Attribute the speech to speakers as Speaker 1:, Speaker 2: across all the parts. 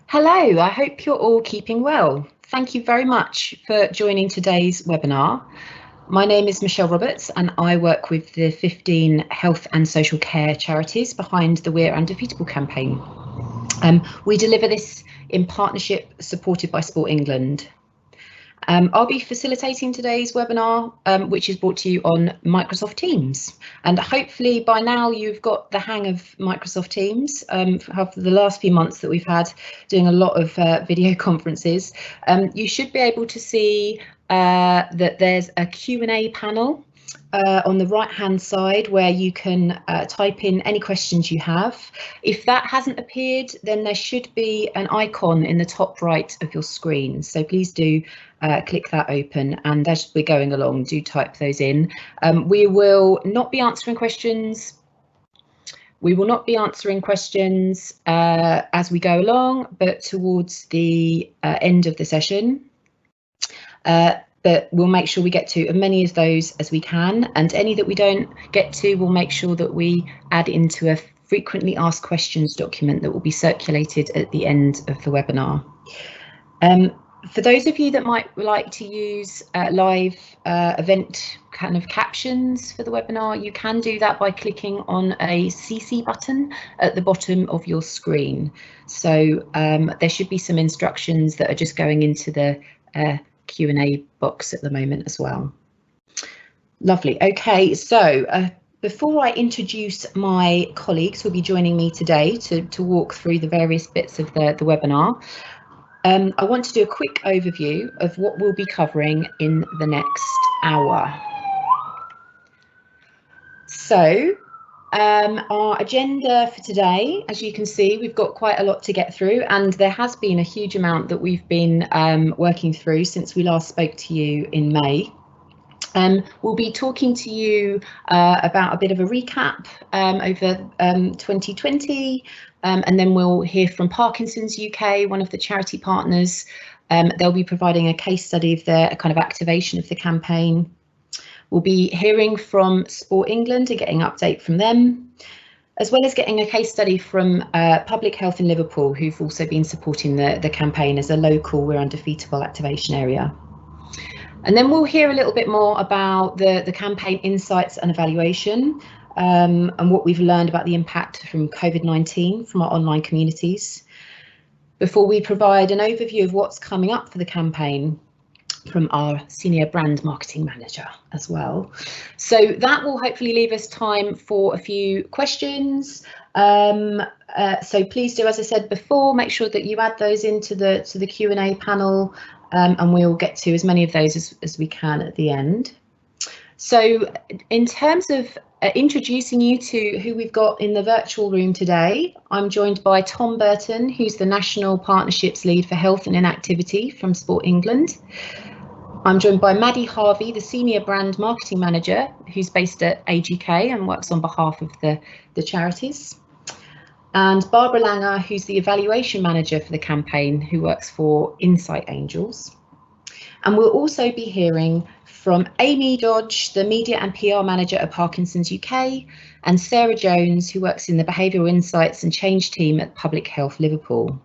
Speaker 1: Hello, I hope you're all keeping well. Thank you very much for joining today's webinar. My name is Michelle Roberts and I work with the 15 health and social care charities behind the We Are Undefeatable campaign. We deliver this in partnership supported by Sport England. I'll be facilitating today's webinar, which is brought to you on Microsoft Teams. And hopefully by now you've got the hang of Microsoft Teams. After the last few months that we've had doing a lot of video conferences, you should be able to see that there's a Q&A panel on the right hand side where you can type in any questions you have. If that hasn't appeared, then there should be an icon in the top right of your screen, so please do click that open, and as we're going along, do type those in. We will not be answering questions as we go along, but towards the end of the session. But we'll make sure we get to as many of those as we can, and any that we don't get to, we'll make sure that we add into a frequently asked questions document that will be circulated at the end of the webinar. For those of you that might like to use live event kind of captions for the webinar, you can do that by clicking on a CC button at the bottom of your screen. So there should be some instructions that are just going into the Q&A box at the moment as well. Lovely. Okay, so before I introduce my colleagues who will be joining me today to walk through the various bits of the webinar, I want to do a quick overview of what we'll be covering in the next hour. So our agenda for today, as you can see, we've got quite a lot to get through, and there has been a huge amount that we've been working through since we last spoke to you in May. We'll be talking to you about a bit of a recap over 2020, and then we'll hear from Parkinson's UK, one of the charity partners. They'll be providing a case study of their kind of activation of the campaign. We'll be hearing from Sport England and getting an update from them, as well as getting a case study from Public Health in Liverpool, who've also been supporting the campaign as a local We're Undefeatable activation area. And then we'll hear a little bit more about the campaign insights and evaluation, and what we've learned about the impact from COVID-19 from our online communities, before we provide an overview of what's coming up for the campaign from our senior brand marketing manager as well. So that will hopefully leave us time for a few questions. So please do, as I said before, make sure that you add those into the Q&A panel, and we'll get to as many of those as we can at the end. So in terms of introducing you to who we've got in the virtual room today, I'm joined by Tom Burton, who's the National Partnerships Lead for Health and Inactivity from Sport England. I'm joined by Maddie Harvey, the Senior Brand Marketing Manager, who's based at AGK and works on behalf of the charities. And Barbara Langer, who's the Evaluation Manager for the campaign, who works for Insight Angels. And we'll also be hearing from Amy Dodge, the Media and PR Manager at Parkinson's UK, and Sarah Jones, who works in the Behavioural Insights and Change team at Public Health Liverpool.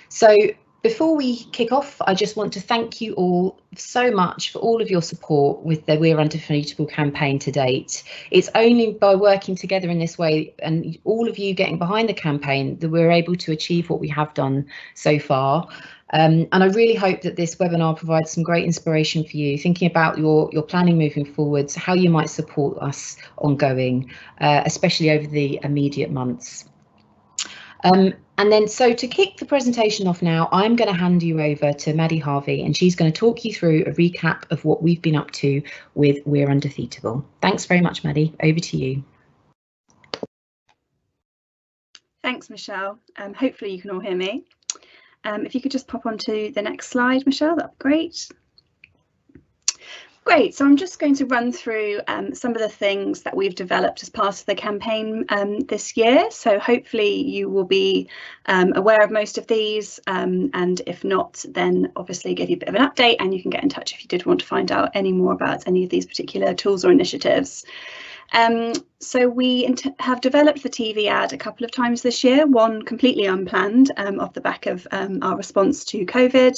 Speaker 1: So before we kick off, I just want to thank you all so much for all of your support with the We're Undefeatable campaign to date. It's only by working together in this way and all of you getting behind the campaign that we're able to achieve what we have done so far. And I really hope that this webinar provides some great inspiration for you, thinking about your planning moving forwards, how you might support us ongoing, especially over the immediate months. And then, so to kick the presentation off now, I'm going to hand you over to Maddie Harvey, and she's going to talk you through a recap of what we've been up to with We're Undefeatable. Thanks very much, Maddie. Over to you.
Speaker 2: Thanks, Michelle. Hopefully you can all hear me. If you could just pop onto the next slide, Michelle, that'd be great. Great, so I'm just going to run through some of the things that we've developed as part of the campaign this year. So hopefully you will be aware of most of these, and if not, then obviously give you a bit of an update, and you can get in touch if you did want to find out any more about any of these particular tools or initiatives. So we have developed the TV ad a couple of times this year, one completely unplanned off the back of our response to COVID.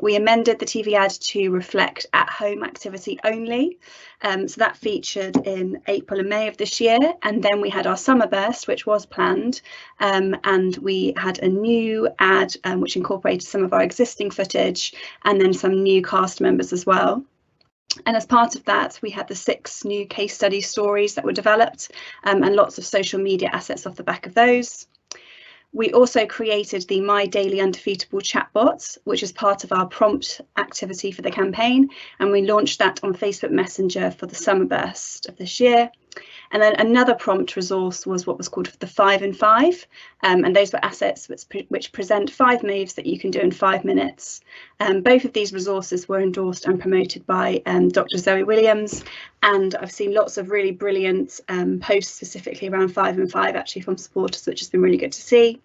Speaker 2: We amended the TV ad to reflect at-home activity only. So that featured in April and May of this year. And then we had our summer burst, which was planned. And we had a new ad which incorporated some of our existing footage and then some new cast members as well. And as part of that, we had the 6 new case study stories that were developed and lots of social media assets off the back of those. We also created the My Daily Undefeatable chatbot, which is part of our prompt activity for the campaign. And we launched that on Facebook Messenger for the summer burst of this year. And then another prompt resource was what was called the 5 in 5. And those were assets which present 5 moves that you can do in 5 minutes. Both of these resources were endorsed and promoted by Dr. Zoe Williams. And I've seen lots of really brilliant posts specifically around 5 in 5 actually from supporters, which has been really good to see.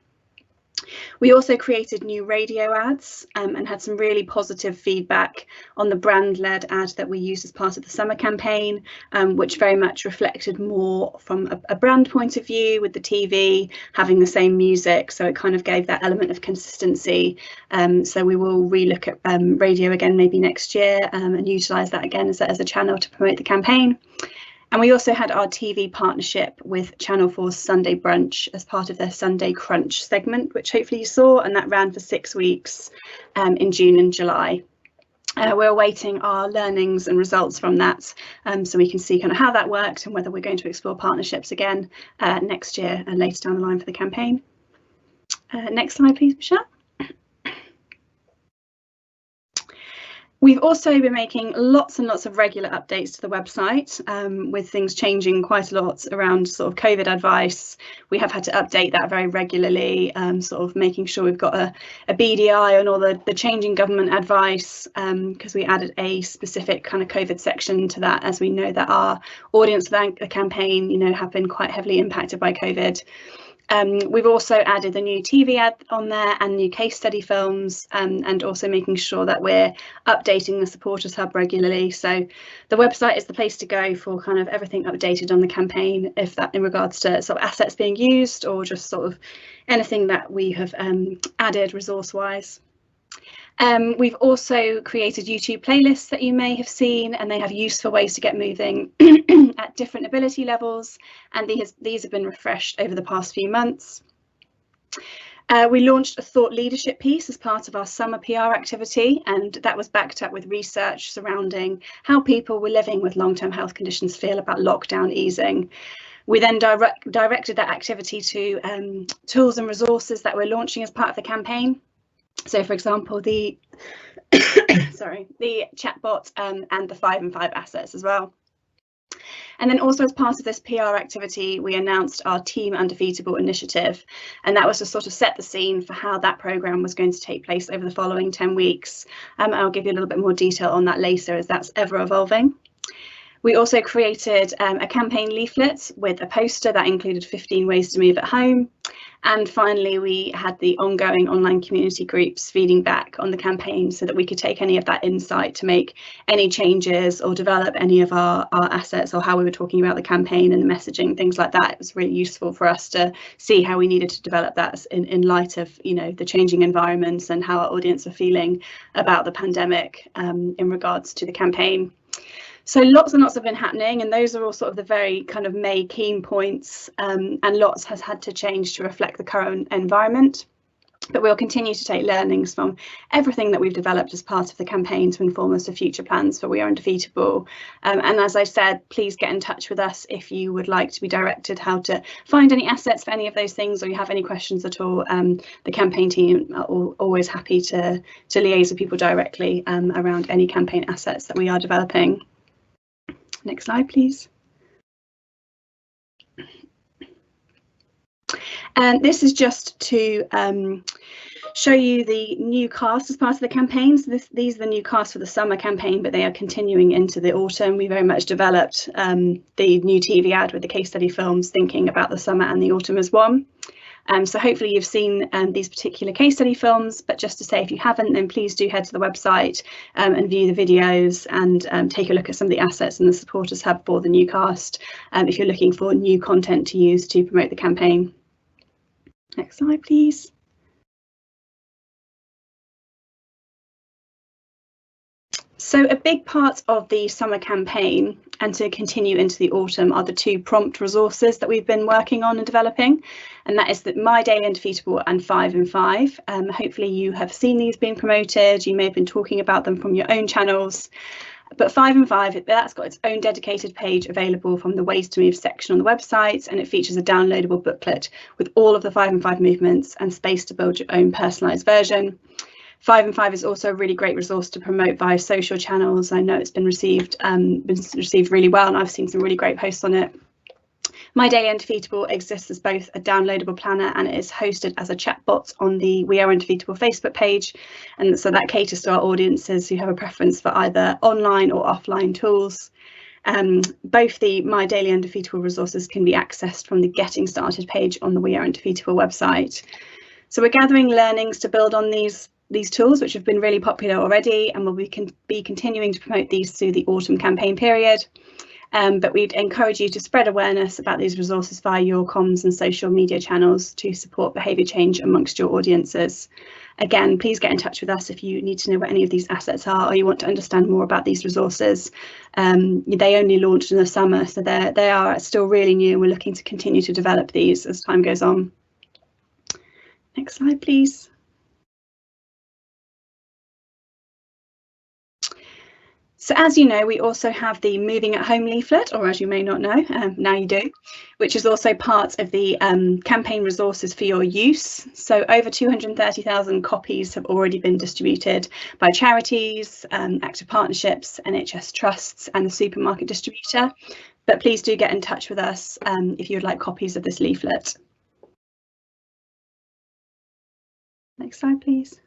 Speaker 2: We also created new radio ads and had some really positive feedback on the brand-led ad that we used as part of the summer campaign, which very much reflected more from a brand point of view, with the TV having the same music, so it kind of gave that element of consistency. So we will relook at radio again maybe next year and utilise that again as a channel to promote the campaign. And we also had our TV partnership with Channel 4's Sunday Brunch as part of their Sunday Crunch segment, which hopefully you saw, and that ran for 6 weeks in June and July. We're awaiting our learnings and results from that, so we can see kind of how that worked and whether we're going to explore partnerships again next year and later down the line for the campaign. Next slide, please, Michelle. We've also been making lots and lots of regular updates to the website, with things changing quite a lot around sort of COVID advice. We have had to update that very regularly, sort of making sure we've got a BDI on all the changing government advice, because we added a specific kind of COVID section to that, as we know that our audience for the campaign, you know, have been quite heavily impacted by COVID. We've also added a new TV ad on there and new case study films, and also making sure that we're updating the Supporters Hub regularly. So the website is the place to go for kind of everything updated on the campaign, if that in regards to sort of assets being used or just sort of anything that we have added resource wise. We've also created YouTube playlists that you may have seen, and they have useful ways to get moving at different ability levels, and these have been refreshed over the past few months. We launched a thought leadership piece as part of our summer PR activity, and that was backed up with research surrounding how people were living with long-term health conditions feel about lockdown easing. We then directed that activity to tools and resources that we're launching as part of the campaign. So, for example, the the chatbot and the 5 in 5 assets as well. And then also as part of this PR activity, we announced our Team Undefeatable initiative, and that was to sort of set the scene for how that programme was going to take place over the following 10 weeks. I'll give you a little bit more detail on that later, as that's ever evolving. We also created a campaign leaflet with a poster that included 15 ways to move at home. And finally, we had the ongoing online community groups feeding back on the campaign so that we could take any of that insight to make any changes or develop any of our assets, or how we were talking about the campaign and the messaging, things like that. It was really useful for us to see how we needed to develop that in light of, you know, the changing environments and how our audience are feeling about the pandemic in regards to the campaign. So lots and lots have been happening, and those are all sort of the very kind of May keen points, and lots has had to change to reflect the current environment. But we'll continue to take learnings from everything that we've developed as part of the campaign to inform us of future plans for We Are Undefeatable. And as I said, please get in touch with us if you would like to be directed how to find any assets for any of those things, or you have any questions at all. The campaign team are always happy to liaise with people directly around any campaign assets that we are developing. Next slide, please. And this is just to show you the new cast as part of the campaign. So these are the new cast for the summer campaign, but they are continuing into the autumn. We very much developed the new TV ad with the case study films, thinking about the summer and the autumn as one. So hopefully you've seen these particular case study films, but just to say, if you haven't, then please do head to the website and view the videos and take a look at some of the assets in the supporters hub for the new cast if you're looking for new content to use to promote the campaign. Next slide, please. So a big part of the summer campaign and to continue into the autumn are the 2 prompt resources that we've been working on and developing, and that is the My Daily Undefeatable and 5 in 5. Hopefully you have seen these being promoted, you may have been talking about them from your own channels, but 5 in 5, that's got its own dedicated page available from the Ways to Move section on the website, and it features a downloadable booklet with all of the 5 in 5 movements and space to build your own personalised version. 5 in 5 is also a really great resource to promote via social channels. I know it's been received really well, and I've seen some really great posts on it. My Daily Undefeatable exists as both a downloadable planner, and it is hosted as a chatbot on the We Are Undefeatable Facebook page, and so that caters to our audiences who have a preference for either online or offline tools. Both the My Daily Undefeatable resources can be accessed from the Getting Started page on the We Are Undefeatable website. So we're gathering learnings to build on these tools, which have been really popular already, and we'll be continuing to promote these through the autumn campaign period. But we'd encourage you to spread awareness about these resources via your comms and social media channels to support behaviour change amongst your audiences. Again, please get in touch with us if you need to know what any of these assets are or you want to understand more about these resources. They only launched in the summer, so they are still really new, and we're looking to continue to develop these as time goes on. Next slide, please. So as you know, we also have the Moving at Home leaflet, or as you may not know, now you do, which is also part of the campaign resources for your use. So over 230,000 copies have already been distributed by charities, active partnerships, NHS trusts and the supermarket distributor. But please do get in touch with us if you would like copies of this leaflet. Next slide, please.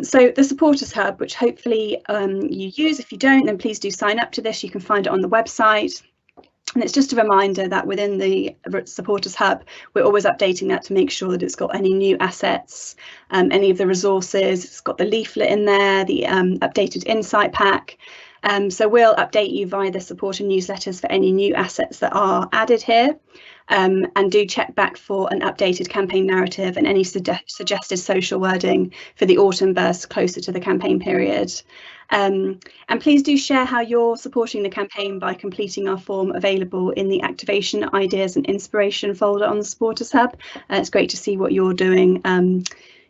Speaker 2: So the supporters hub, which hopefully you use. If you don't, then please do sign up to this. You can find it on the website. And it's just a reminder that within the supporters hub, we're always updating that to make sure that it's got any new assets, any of the resources. It's got the leaflet in there, the updated insight pack. So we'll update you via the supporter newsletters for any new assets that are added here. And do check back for an updated campaign narrative and any suggested social wording for the autumn burst closer to the campaign period. And please do share how you're supporting the campaign by completing our form available in the activation, ideas and inspiration folder on the supporters hub. It's great to see what you're doing.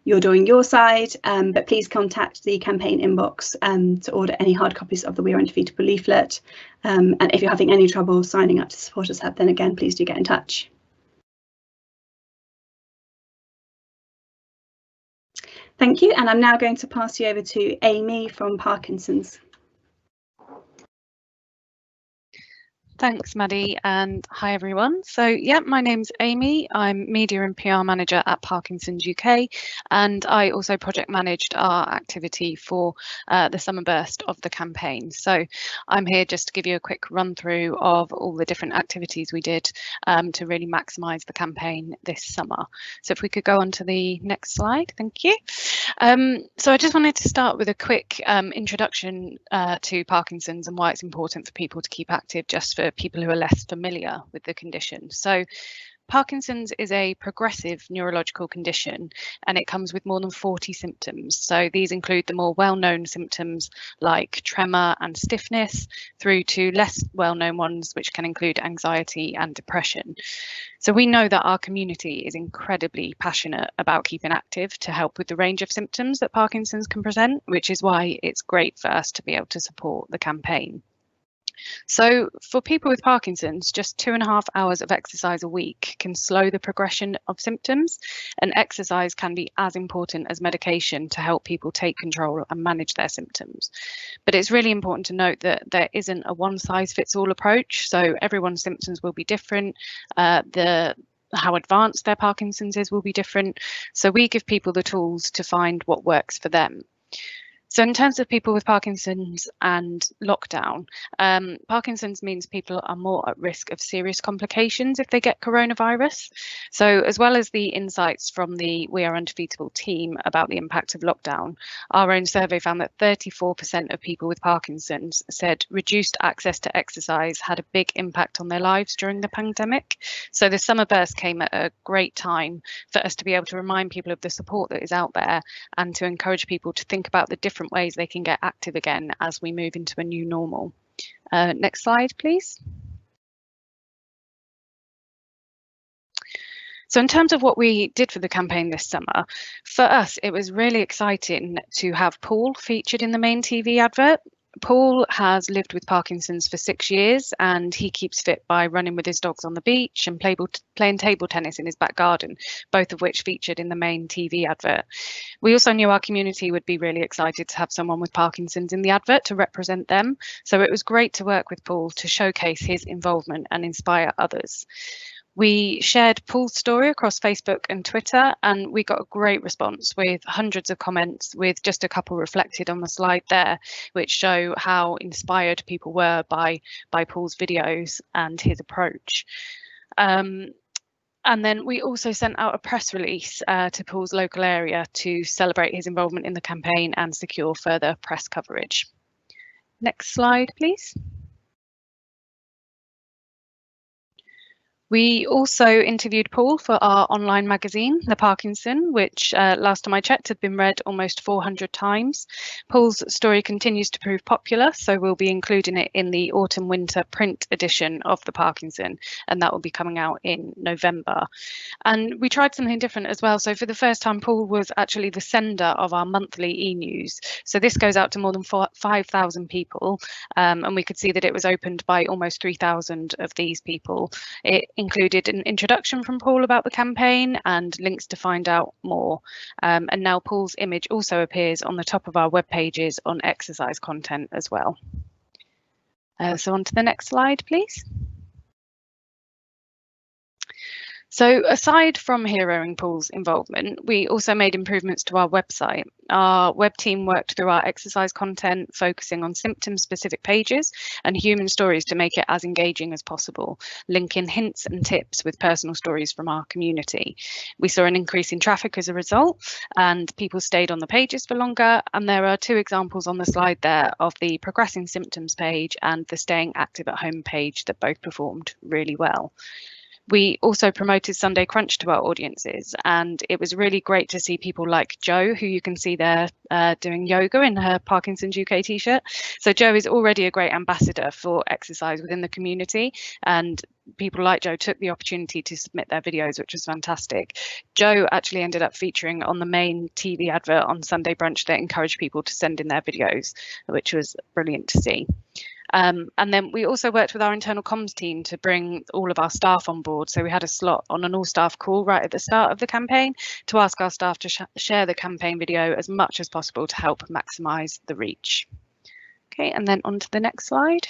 Speaker 2: You're doing your side, but please contact the campaign inbox to order any hard copies of the We Are Undefeatable leaflet. And if you're having any trouble signing up to Supporters Hub, then again, please do get in touch. Thank you, and I'm now going to pass you over to Amy from Parkinson's.
Speaker 3: Thanks, Maddie, and hi everyone. So yeah, my name's Amy. I'm Media and PR Manager at Parkinson's UK, and I also project managed our activity for the summer burst of the campaign. So I'm here just to give you a quick run through of all the different activities we did to really maximise the campaign this summer. So if we could go on to the next slide, thank you. So I just wanted to start with a quick introduction to Parkinson's and why it's important for people to keep active, just for people who are less familiar with the condition. So Parkinson's is a progressive neurological condition, and it comes with more than 40 symptoms. So these include the more well-known symptoms like tremor and stiffness, through to less well-known ones, which can include anxiety and depression. So we know that our community is incredibly passionate about keeping active to help with the range of symptoms that Parkinson's can present, which is why it's great for us to be able to support the campaign. So for people with Parkinson's, just 2.5 hours of exercise a week can slow the progression of symptoms, and exercise can be as important as medication to help people take control and manage their symptoms. But it's really important to note that there isn't a one-size-fits-all approach, so everyone's symptoms will be different. How advanced their Parkinson's is will be different. So we give people the tools to find what works for them. So in terms of people with Parkinson's and lockdown, Parkinson's means people are more at risk of serious complications if they get coronavirus. So as well as the insights from the We Are Undefeatable team about the impact of lockdown, our own survey found that 34% of people with Parkinson's said reduced access to exercise had a big impact on their lives during the pandemic. So the summer burst came at a great time for us to be able to remind people of the support that is out there and to encourage people to think about the different ways they can get active again as we move into a new normal. Next slide, please. So in terms of what we did for the campaign this summer, for us, it was really exciting to have Paul featured in the main TV advert. Paul has lived with Parkinson's for 6 years and he keeps fit by running with his dogs on the beach and playing table tennis in his back garden, both of which featured in the main TV advert. We also knew our community would be really excited to have someone with Parkinson's in the advert to represent them. So it was great to work with Paul to showcase his involvement and inspire others. We shared Paul's story across Facebook and Twitter, and we got a great response with hundreds of comments, with just a couple reflected on the slide there, which show how inspired people were by Paul's videos and his approach. And then we also sent out a press release to Paul's local area to celebrate his involvement in the campaign and secure further press coverage. Next slide, please. We also interviewed Paul for our online magazine, The Parkinson, which last time I checked had been read almost 400 times. Paul's story continues to prove popular, so we'll be including it in the autumn-winter print edition of The Parkinson, and that will be coming out in November. And we tried something different as well. So for the first time, Paul was actually the sender of our monthly e-news. So this goes out to more than 5,000 people, and we could see that it was opened by almost 3,000 of these people. It included an introduction from Paul about the campaign and links to find out more. And now Paul's image also appears on the top of our web pages on exercise content as well. So on to the next slide, please. So aside from heroing Paul's involvement, we also made improvements to our website. Our web team worked through our exercise content, focusing on symptom-specific pages and human stories to make it as engaging as possible, linking hints and tips with personal stories from our community. We saw an increase in traffic as a result, and people stayed on the pages for longer. And there are 2 examples on the slide there of the progressing symptoms page and the staying active at home page that both performed really well. We also promoted Sunday Crunch to our audiences, and it was really great to see people like Jo, who you can see there doing yoga in her Parkinson's UK t-shirt. So Jo is already a great ambassador for exercise within the community, and people like Jo took the opportunity to submit their videos, which was fantastic. Jo actually ended up featuring on the main TV advert on Sunday Brunch that encouraged people to send in their videos, which was brilliant to see. And then we also worked with our internal comms team to bring all of our staff on board. So we had a slot on an all-staff call right at the start of the campaign to ask our staff to share the campaign video as much as possible to help maximise the reach. Okay, and then on to the next slide.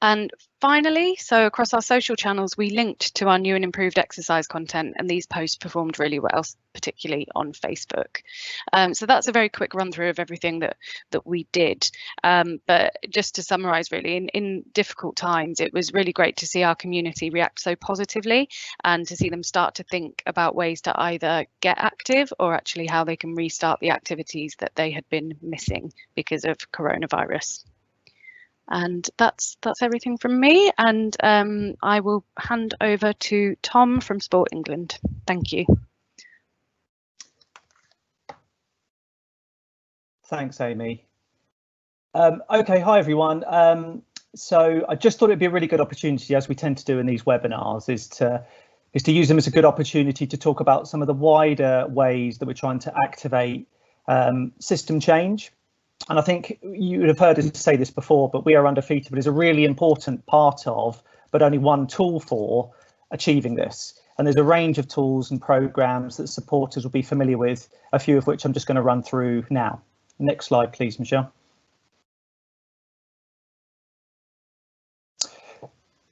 Speaker 3: And finally, so across our social channels, we linked to our new and improved exercise content, and these posts performed really well, particularly on Facebook. So that's a very quick run through of everything that we did. But just to summarise, really, in difficult times, it was really great to see our community react so positively and to see them start to think about ways to either get active or actually how they can restart the activities that they had been missing because of coronavirus. And that's everything from me, and I will hand over to Tom from Sport England. Thank you.
Speaker 4: Thanks, Amy. Okay, hi everyone. So I just thought it'd be a really good opportunity, as we tend to do in these webinars, is to use them as a good opportunity to talk about some of the wider ways that we're trying to activate system change. And I think you would have heard us say this before, but We Are Undefeatable is a really important part of, but only one tool for, achieving this. And there's a range of tools and programs that supporters will be familiar with, a few of which I'm just going to run through now. Next slide, please, Michelle.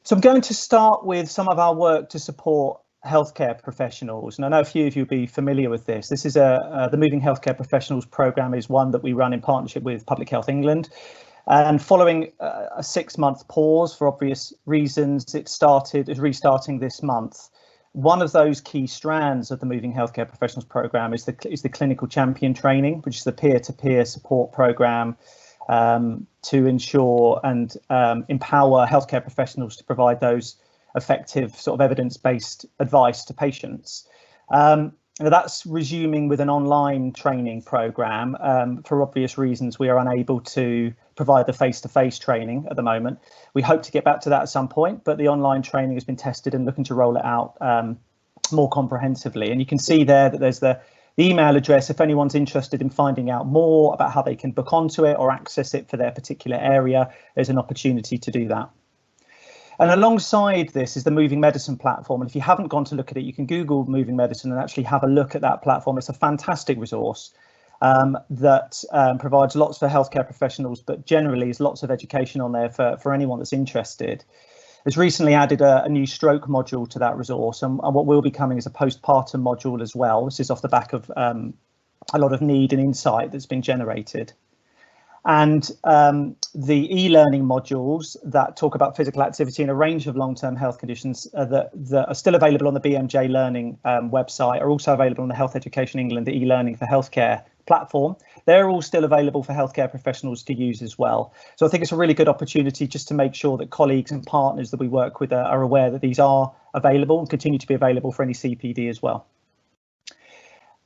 Speaker 4: So I'm going to start with some of our work to support healthcare professionals, and I know a few of you will be familiar with this. This is the Moving Healthcare Professionals programme is one that we run in partnership with Public Health England. And following a 6-month pause for obvious reasons, is restarting this month. One of those key strands of the Moving Healthcare Professionals programme is the Clinical Champion Training, which is the peer-to-peer support programme to ensure and empower healthcare professionals to provide those effective sort of evidence-based advice to patients. That's resuming with an online training programme. For obvious reasons, we are unable to provide the face-to-face training at the moment. We hope to get back to that at some point, but the online training has been tested and looking to roll it out more comprehensively. And you can see there that there's the email address if anyone's interested in finding out more about how they can book onto it or access it for their particular area. There's an opportunity to do that. And alongside this is the Moving Medicine platform. And if you haven't gone to look at it, you can Google Moving Medicine and actually have a look at that platform. It's a fantastic resource that provides lots for healthcare professionals, but generally is lots of education on there for anyone that's interested. It's recently added a new stroke module to that resource, and what will be coming is a postpartum module as well. This is off the back of a lot of need and insight that's been generated. And the e-learning modules that talk about physical activity and a range of long-term health conditions that are still available on the BMJ Learning website are also available on the Health Education England, the e-learning for healthcare platform. They're all still available for healthcare professionals to use as well. So I think it's a really good opportunity just to make sure that colleagues and partners that we work with are aware that these are available and continue to be available for any CPD as well.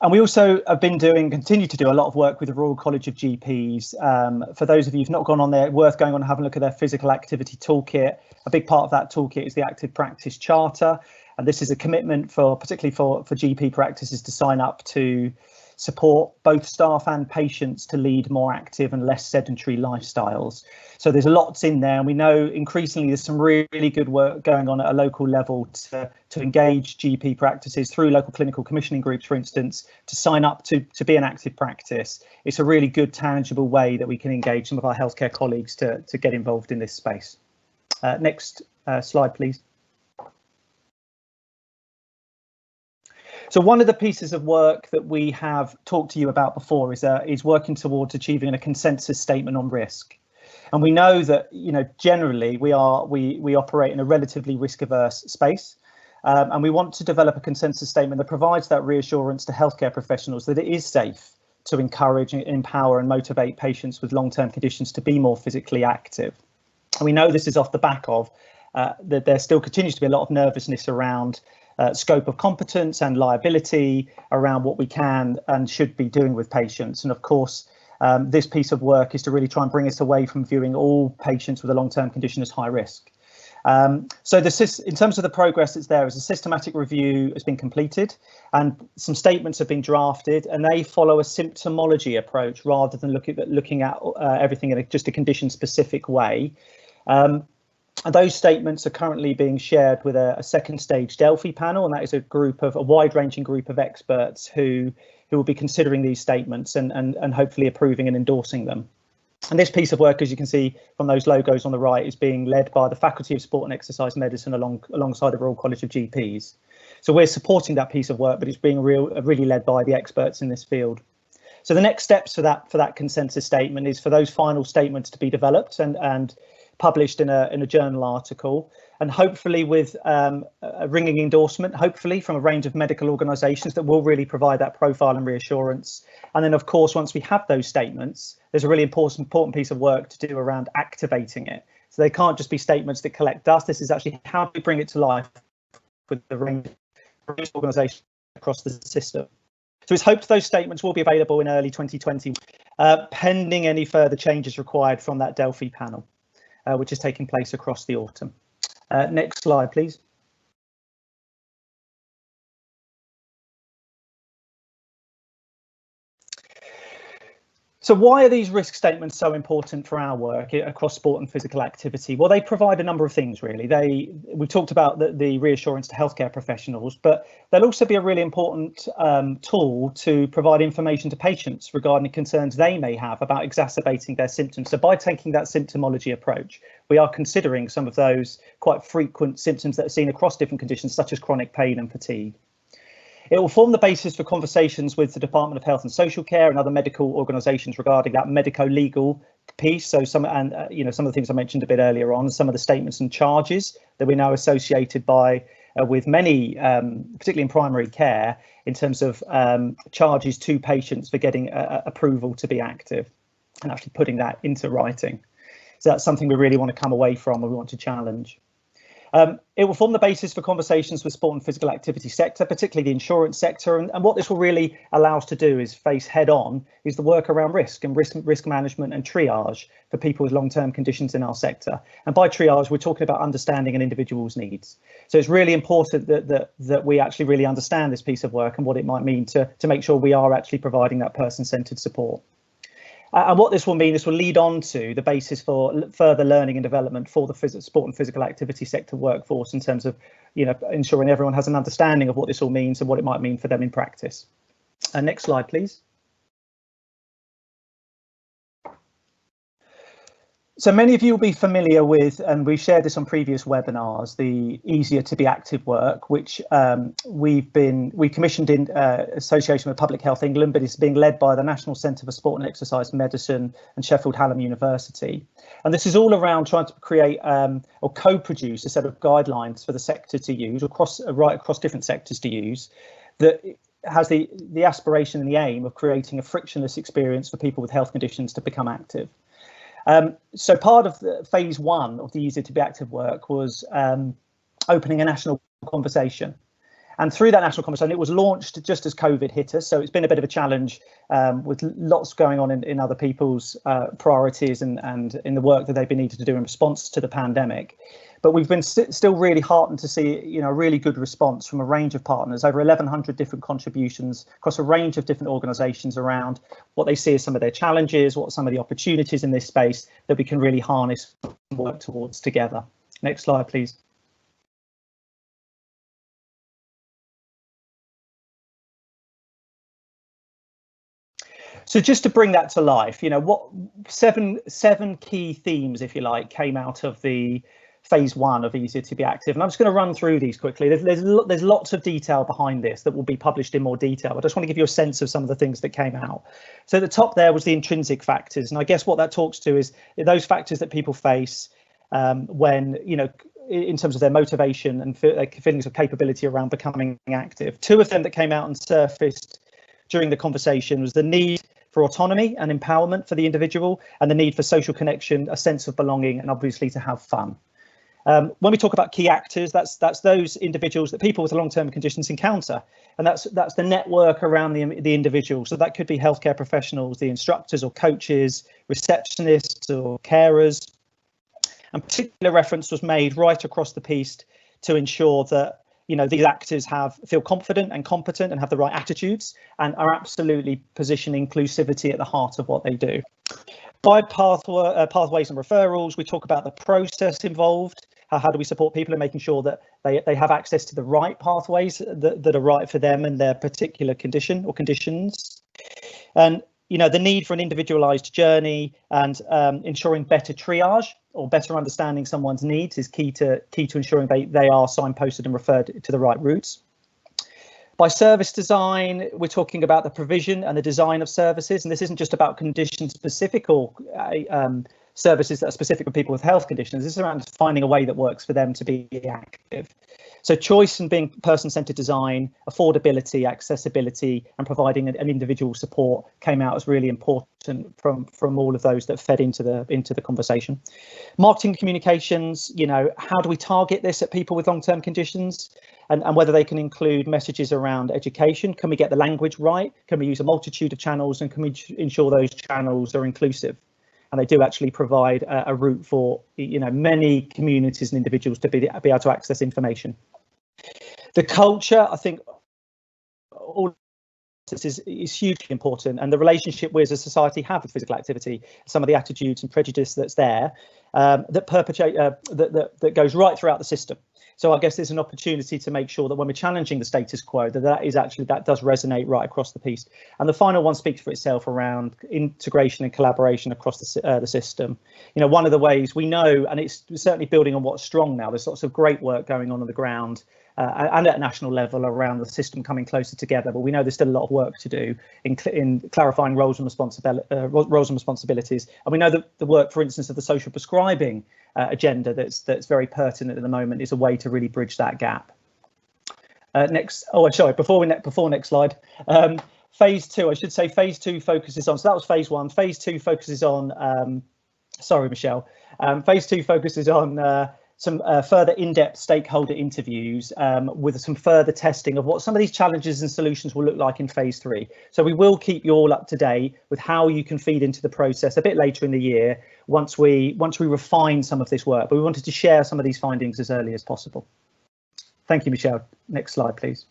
Speaker 4: And we also have been continue to do a lot of work with the Royal College of GPs. For those of you who've not gone on there, worth going on and having a look at their physical activity toolkit. A big part of that toolkit is the Active Practice Charter. And this is a commitment particularly for GP practices to sign up to support both staff and patients to lead more active and less sedentary lifestyles. So there's lots in there, and we know increasingly there's some really good work going on at a local level to engage GP practices through local clinical commissioning groups, for instance, to sign up to be an active practice. It's a really good, tangible way that we can engage some of our healthcare colleagues to get involved in this space. Next slide, please. So one of the pieces of work that we have talked to you about before is working towards achieving a consensus statement on risk. And we know that, generally we operate in a relatively risk-averse space, and we want to develop a consensus statement that provides that reassurance to healthcare professionals that it is safe to encourage, empower and motivate patients with long-term conditions to be more physically active. And we know this is off the back of that there still continues to be a lot of nervousness around scope of competence and liability around what we can and should be doing with patients. And of course, this piece of work is to really try and bring us away from viewing all patients with a long-term condition as high risk. So in terms of the progress that's there, is a systematic review has been completed and some statements have been drafted, and they follow a symptomology approach rather than looking at everything in just a condition-specific way. And those statements are currently being shared with a second stage Delphi panel, and that is a wide-ranging group of experts who will be considering these statements and hopefully approving and endorsing them. And this piece of work, as you can see from those logos on the right, is being led by the Faculty of Sport and Exercise Medicine alongside the Royal College of GPs. So we're supporting that piece of work, but it's being really led by the experts in this field. So the next steps for that consensus statement is for those final statements to be developed and published in a journal article, and hopefully with a ringing endorsement, hopefully from a range of medical organisations that will really provide that profile and reassurance. And then, of course, once we have those statements, there's a really important piece of work to do around activating it. So they can't just be statements that collect dust. This is actually how we bring it to life with the range of organisations across the system. So it's hoped those statements will be available in early 2020, pending any further changes required from that Delphi panel, which is taking place across the autumn. Next slide, please. So why are these risk statements so important for our work across sport and physical activity? Well, they provide a number of things, really. We've talked about the reassurance to healthcare professionals, but they'll also be a really important tool to provide information to patients regarding concerns they may have about exacerbating their symptoms. So by taking that symptomology approach, we are considering some of those quite frequent symptoms that are seen across different conditions, such as chronic pain and fatigue. It will form the basis for conversations with the Department of Health and Social Care and other medical organisations regarding that medico-legal piece. So some of the things I mentioned a bit earlier on, some of the statements and charges that we're now associated with many, particularly in primary care, in terms of charges to patients for getting approval to be active and actually putting that into writing. So that's something we really want to come away from and we want to challenge. It will form the basis for conversations with sport and physical activity sector, particularly the insurance sector. And what this will really allow us to do is face head on is the work around risk and risk management and triage for people with long-term conditions in our sector. And by triage, we're talking about understanding an individual's needs. So it's really important that we actually really understand this piece of work and what it might mean to make sure we are actually providing that person-centered support. And what this will mean, this will lead on to the basis for further learning and development for the sport and physical activity sector workforce in terms of, ensuring everyone has an understanding of what this all means and what it might mean for them in practice. Next slide, please. So many of you will be familiar with, and we've shared this on previous webinars, the Easier to Be Active work, which we commissioned in association with Public Health England, but it's being led by the National Centre for Sport and Exercise Medicine and Sheffield Hallam University. And this is all around trying to create or co-produce a set of guidelines for the sector to use, right across different sectors to use, that has the aspiration and the aim of creating a frictionless experience for people with health conditions to become active. So part of the phase one of the Easier to Be Active work was opening a national conversation. And through that national conversation, it was launched just as COVID hit us. So it's been a bit of a challenge with lots going on in other people's priorities and in the work that they've been needed to do in response to the pandemic. But we've been still really heartened to see, a really good response from a range of partners, over 1,100 different contributions across a range of different organisations around what they see as some of their challenges, what some of the opportunities in this space that we can really harness and work towards together. Next slide, please. So just to bring that to life, what seven key themes, if you like, came out of the phase one of Easier to Be Active, and I'm just going to run through these quickly. There's lots of detail behind this that will be published in more detail. I just want to give you a sense of some of the things that came out. So at the top there was the intrinsic factors, and I guess what that talks to is those factors that people face when, in terms of their motivation and feelings of capability around becoming active. Two of them that came out and surfaced during the conversation was the need for autonomy and empowerment for the individual, and the need for social connection, a sense of belonging, and obviously to have fun. When we talk about key actors, that's those individuals that people with long-term conditions encounter, and that's the network around the individual. So that could be healthcare professionals, the instructors or coaches, receptionists or carers. And particular reference was made right across the piece to ensure that these actors feel confident and competent and have the right attitudes and are absolutely positioning inclusivity at the heart of what they do. By pathways and referrals, we talk about the process involved. How do we support people in making sure that they have access to the right pathways that are right for them and their particular condition or conditions? And the need for an individualized journey and ensuring better triage or better understanding someone's needs is key to ensuring they are signposted and referred to the right routes. By service design, we're talking about the provision and the design of services, and this isn't just about condition-specific or services that are specific for people with health conditions. This is around finding a way that works for them to be active. So choice and being person-centered design, affordability, accessibility, and providing an individual support came out as really important from all of those that fed into the conversation. Marketing communications, how do we target this at people with long-term conditions? And whether they can include messages around education. Can we get the language right? Can we use a multitude of channels, and can we ensure those channels are inclusive? And they do actually provide a route for many communities and individuals to be able to access information. The culture, I think all is hugely important, and the relationship we as a society have with physical activity, some of the attitudes and prejudice that's there, that perpetuate that goes right throughout the system. So I guess there's an opportunity to make sure that when we're challenging the status quo, that does resonate right across the piece. And the final one speaks for itself around integration and collaboration across the system. You know, one of the ways we know, and it's certainly building on what's strong now, there's lots of great work going on the ground and at a national level around the system coming closer together, but we know there's still a lot of work to do in clarifying roles and responsibilities. And we know that the work, for instance, of the social prescribing agenda that's very pertinent at the moment is a way to really bridge that gap. Next, before next slide. Phase 2, I should say phase 2 focuses on, so that was phase 1. Phase 2 focuses on, sorry, Michelle. Phase 2 focuses on some further in-depth stakeholder interviews with some further testing of what some of these challenges and solutions will look like in phase 3. So we will keep you all up to date with how you can feed into the process a bit later in the year once we refine some of this work, but we wanted to share some of these findings as early as possible. Thank you, Michelle. Next slide, please.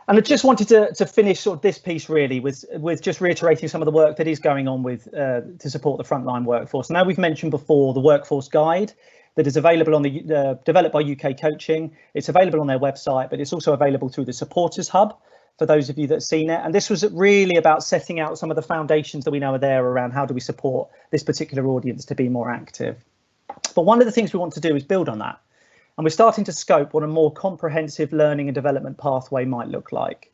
Speaker 4: And I just wanted to finish sort of this piece really with just reiterating some of the work that is going on with to support the frontline workforce. Now, we've mentioned before the workforce guide that is available on the developed by UK Coaching. It's available on their website, but it's also available through the supporters hub for those of you that have seen it. And this was really about setting out some of the foundations that we know are there around how do we support this particular audience to be more active. But one of the things we want to do is build on that. And we're starting to scope what a more comprehensive learning and development pathway might look like.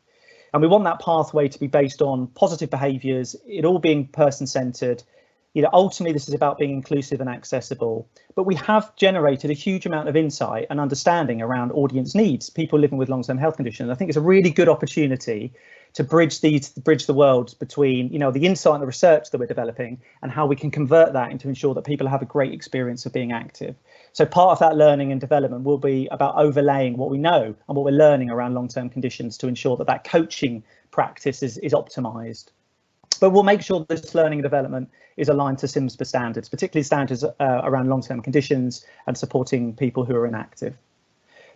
Speaker 4: And we want that pathway to be based on positive behaviours, it all being person-centred. You know, ultimately, this is about being inclusive and accessible. But we have generated a huge amount of insight and understanding around audience needs, people living with long-term health conditions. I think it's a really good opportunity to bridge the worlds between, you know, the insight and the research that we're developing and how we can convert that into ensure that people have a great experience of being active. So part of that learning and development will be about overlaying what we know and what we're learning around long-term conditions to ensure that that coaching practice is optimised. But we'll make sure this learning and development is aligned to CIMSPA standards, particularly standards around long-term conditions and supporting people who are inactive.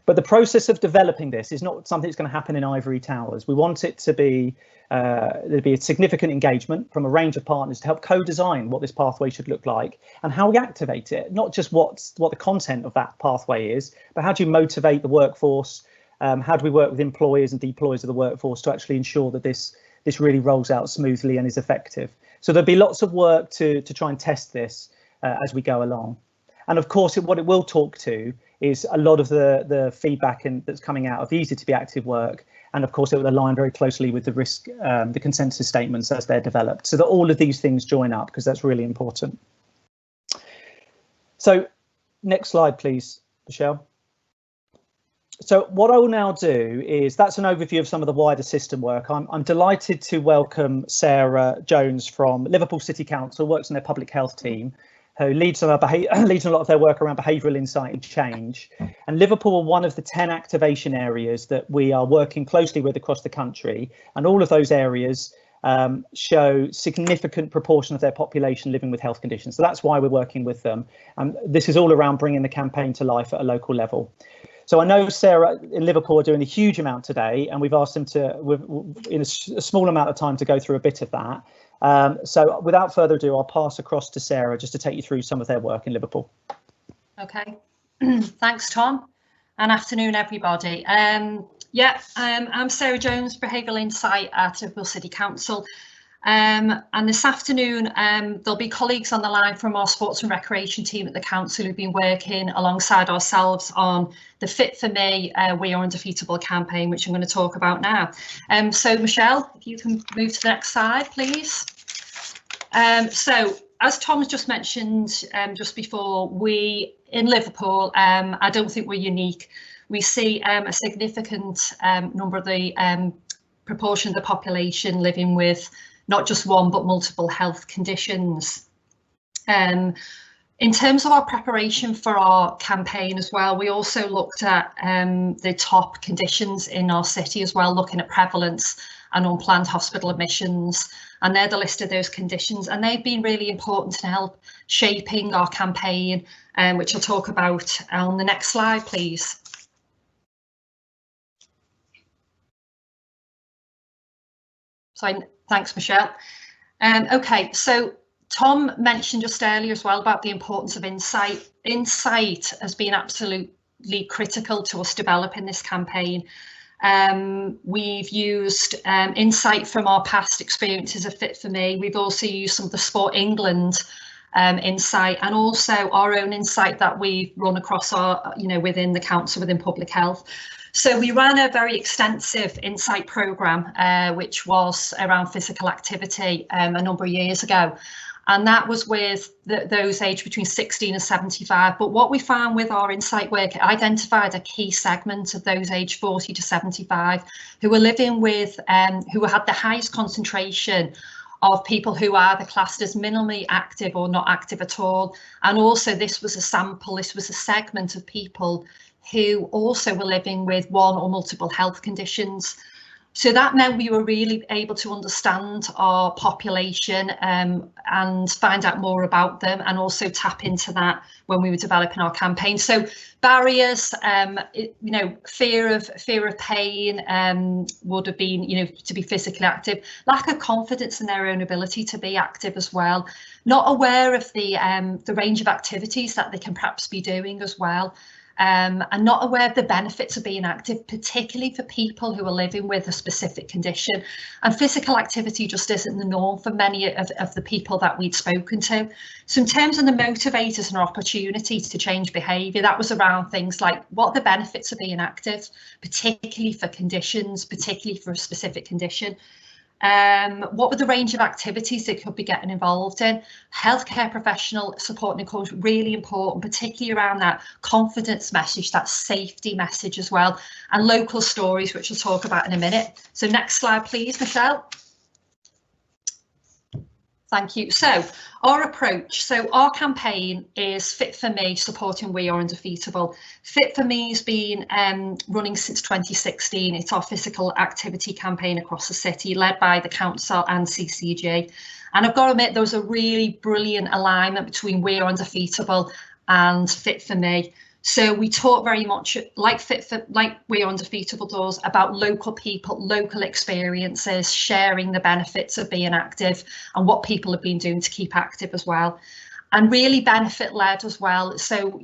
Speaker 4: But the process of developing this is not something that's going to happen in ivory towers. We want it to be there'd be a significant engagement from a range of partners to help co-design what this pathway should look like and how we activate it, not just what the content of that pathway is, but how do you motivate the workforce? How do we work with employers and deployers of the workforce to actually ensure that this really rolls out smoothly and is effective? So there'll be lots of work to try and test this as we go along. And of course, what it will talk to is a lot of the feedback that's coming out of the Easy to Be Active work. And of course, it will align very closely with the risk, the consensus statements as they're developed, so that all of these things join up, because that's really important. So next slide, please, Michelle. So what I will now do is, that's an overview of some of the wider system work. I'm delighted to welcome Sarah Jones from Liverpool City Council, works in their public health team, who leads on a lot of their work around behavioural insight and change. And Liverpool are one of the 10 activation areas that we are working closely with across the country. And all of those areas show significant proportion of their population living with health conditions. So that's why we're working with them. And this is all around bringing the campaign to life at a local level. So I know Sarah in Liverpool are doing a huge amount today, and we've asked them to, in a small amount of time, to go through a bit of that. So without further ado, I'll pass across to Sarah just to take you through some of their work in Liverpool.
Speaker 5: Okay, thanks, Tom, and afternoon, everybody. I'm Sarah Jones, Behavioural Insight at Liverpool City Council. And this afternoon, there'll be colleagues on the line from our sports and recreation team at the council who've been working alongside ourselves on the Fit For Me, We Are Undefeatable campaign, which I'm going to talk about now. So Michelle, if you can move to the next slide, please. So as Tom's just mentioned just before, we in Liverpool, I don't think we're unique. We see a significant number of the proportion of the population living with not just one but multiple health conditions. In terms of our preparation for our campaign as well, we also looked at the top conditions in our city as well, looking at prevalence and unplanned hospital admissions, and they're the list of those conditions, and they've been really important to help shaping our campaign, which I'll talk about on the next slide, please. So thanks, Michelle. Okay, so Tom mentioned just earlier as well about the importance of insight. Insight has been absolutely critical to us developing this campaign. We've used insight from our past experiences of Fit for Me. We've also used some of the Sport England insight, and also our own insight that we've run across our, within the council, within public health. So we ran a very extensive insight programme, which was around physical activity a number of years ago. And that was with those aged between 16 and 75. But what we found with our insight work, it identified a key segment of those aged 40 to 75 who were living with, who had the highest concentration of people who are either classed as minimally active or not active at all. And also this was a sample, this was a segment of people who also were living with one or multiple health conditions. So that meant we were really able to understand our population and find out more about them, and also tap into that when we were developing our campaign. So barriers, fear of pain would have been, to be physically active, lack of confidence in their own ability to be active as well, not aware of the range of activities that they can perhaps be doing as well. And not aware of the benefits of being active, particularly for people who are living with a specific condition. And physical activity just isn't the norm for many of the people that we'd spoken to. So in terms of the motivators and opportunities to change behaviour, that was around things like what are the benefits of being active, particularly for conditions, particularly for a specific condition. What were the range of activities they could be getting involved in? Healthcare professional support and encouragement, really important, particularly around that confidence message, that safety message as well, and local stories, which we'll talk about in a minute. So next slide, please, Michelle. Thank you. So our approach, so our campaign is Fit for Me, supporting We Are Undefeatable. Fit for Me has been running since 2016. It's our physical activity campaign across the city, led by the council and CCG. And I've got to admit, there was a really brilliant alignment between We Are Undefeatable and Fit for Me. So we talk very much like We Are Undefeatable does about local people, local experiences, sharing the benefits of being active and what people have been doing to keep active as well. And really benefit led as well. So,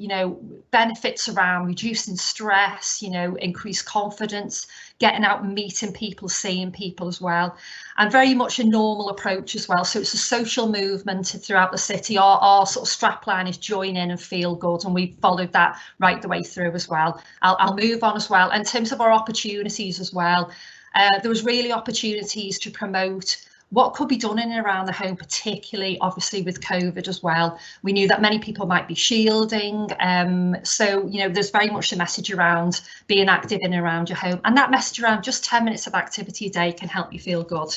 Speaker 5: benefits around reducing stress, increased confidence, getting out and meeting people, seeing people as well. And very much a normal approach as well. So it's a social movement throughout the city. Our sort of strapline is join in and feel good. And we've followed that right the way through as well. I'll move on as well. In terms of our opportunities as well, there was really opportunities to promote what could be done in and around the home, particularly obviously with COVID as well. We knew that many people might be shielding. So, there's very much a message around being active in and around your home. And that message around just 10 minutes of activity a day can help you feel good.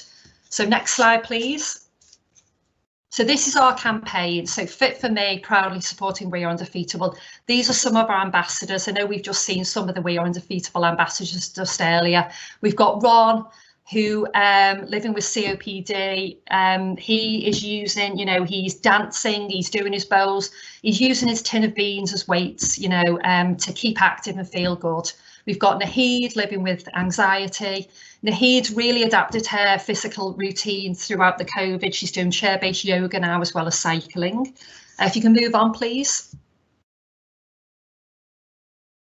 Speaker 5: So next slide, please. So this is our campaign. So Fit for Me, proudly supporting We Are Undefeatable. These are some of our ambassadors. I know we've just seen some of the We Are Undefeatable ambassadors just earlier. We've got Ron, who living with COPD, he is using, he's dancing, he's doing his bowls, he's using his tin of beans as weights, to keep active and feel good. We've got Naheed living with anxiety. Naheed's really adapted her physical routine throughout the COVID. She's doing chair-based yoga now as well as cycling. If you can move on, please.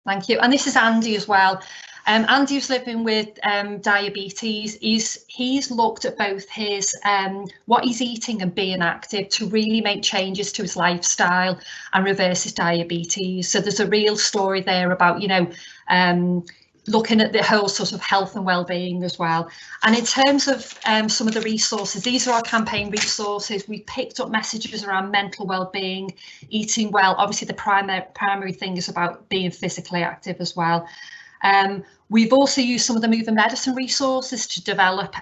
Speaker 5: Thank you. And this is Andy as well. Andy's living with diabetes. He's looked at both his what he's eating and being active to really make changes to his lifestyle and reverse his diabetes. So there's a real story there about, looking at the whole sort of health and well-being as well. And in terms of some of the resources, these are our campaign resources. We picked up messages around mental well-being, eating well. Obviously, the primary thing is about being physically active as well. We've also used some of the moving medicine resources to develop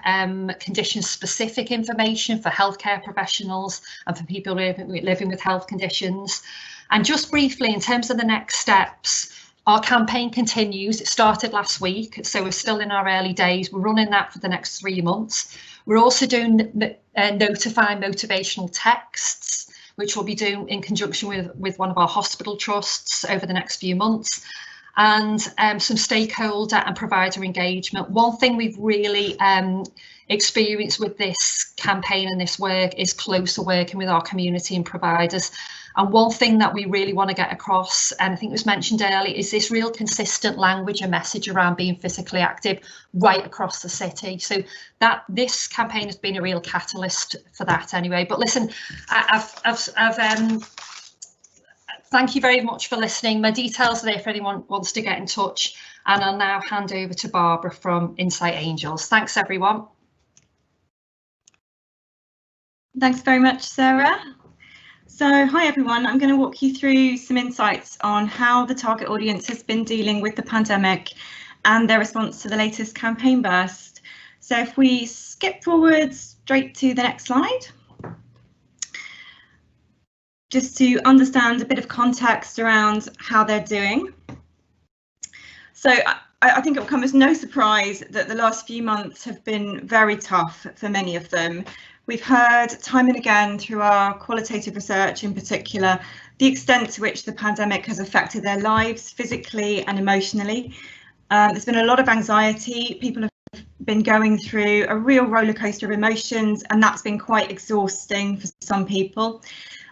Speaker 5: condition-specific information for healthcare professionals and for people living with health conditions. And just briefly, in terms of the next steps, our campaign continues. It started last week, so we're still in our early days. We're running that for the next 3 months. We're also doing notifying motivational texts, which we'll be doing in conjunction with one of our hospital trusts over the next few months. And some stakeholder and provider engagement. One thing we've really experience with this campaign and this work is closer working with our community and providers. And one thing that we really want to get across, and I think it was mentioned earlier, is this real consistent language and message around being physically active right across the city. So that this campaign has been a real catalyst for that anyway. But listen, thank you very much for listening. My details are there if anyone wants to get in touch. And I'll now hand over to Barbara from Insight Angels. Thanks, everyone.
Speaker 6: Thanks very much, Sarah. So, hi everyone, I'm going to walk you through some insights on how the target audience has been dealing with the pandemic and their response to the latest campaign burst. So if we skip forward straight to the next slide, just to understand a bit of context around how they're doing. So I think it will come as no surprise that the last few months have been very tough for many of them. We've heard time and again through our qualitative research in particular, the extent to which the pandemic has affected their lives physically and emotionally. There's been a lot of anxiety. People have been going through a real roller coaster of emotions, and that's been quite exhausting for some people.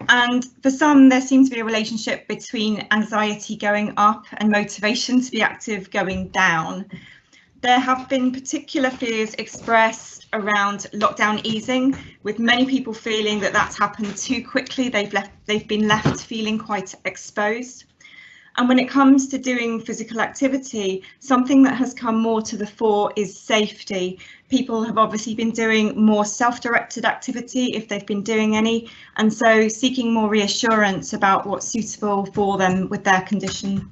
Speaker 6: And for some, there seems to be a relationship between anxiety going up and motivation to be active going down. There have been particular fears expressed around lockdown easing, with many people feeling that that's happened too quickly. They've been left feeling quite exposed. And when it comes to doing physical activity, something that has come more to the fore is safety. People have obviously been doing more self-directed activity if they've been doing any, and so seeking more reassurance about what's suitable for them with their condition.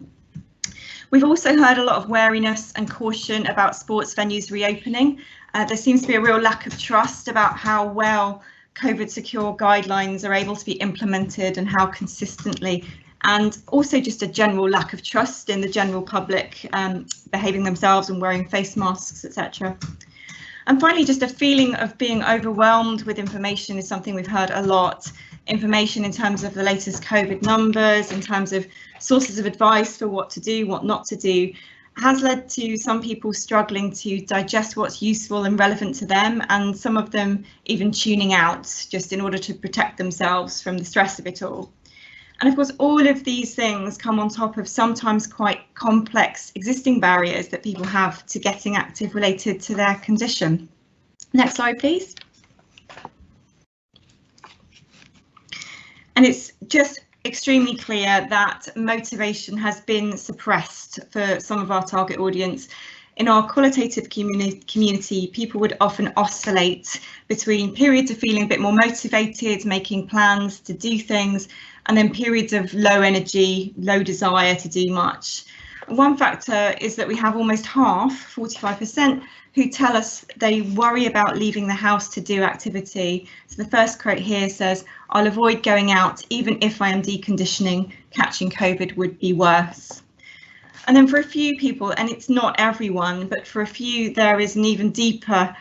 Speaker 6: We've also heard a lot of wariness and caution about sports venues reopening. There seems to be a real lack of trust about how well COVID secure guidelines are able to be implemented and how consistently, and also just a general lack of trust in the general public behaving themselves and wearing face masks, etc. And finally, just a feeling of being overwhelmed with information is something we've heard a lot. Information in terms of the latest COVID numbers, in terms of sources of advice for what to do, what not to do, has led to some people struggling to digest what's useful and relevant to them, and some of them even tuning out just in order to protect themselves from the stress of it all. And of course, all of these things come on top of sometimes quite complex existing barriers that people have to getting active related to their condition. Next slide, please. And it's just extremely clear that motivation has been suppressed for some of our target audience. In our qualitative community, people would often oscillate between periods of feeling a bit more motivated, making plans to do things, and then periods of low energy, low desire to do much. One factor is that we have almost half, 45%, who tell us they worry about leaving the house to do activity. So the first quote here says, "I'll avoid going out even if I am deconditioning, catching COVID would be worse." And then for a few people, and it's not everyone, but for a few, there is an even deeper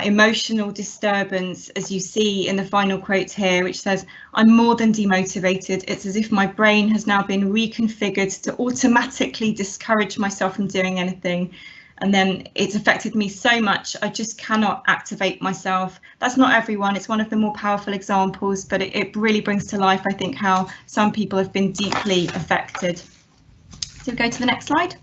Speaker 6: emotional disturbance, as you see in the final quote here, which says, "I'm more than demotivated. It's as if my brain has now been reconfigured to automatically discourage myself from doing anything. And then it's affected me so much, I just cannot activate myself." That's not everyone, it's one of the more powerful examples, but it really brings to life, I think, how some people have been deeply affected. So go to the next slide.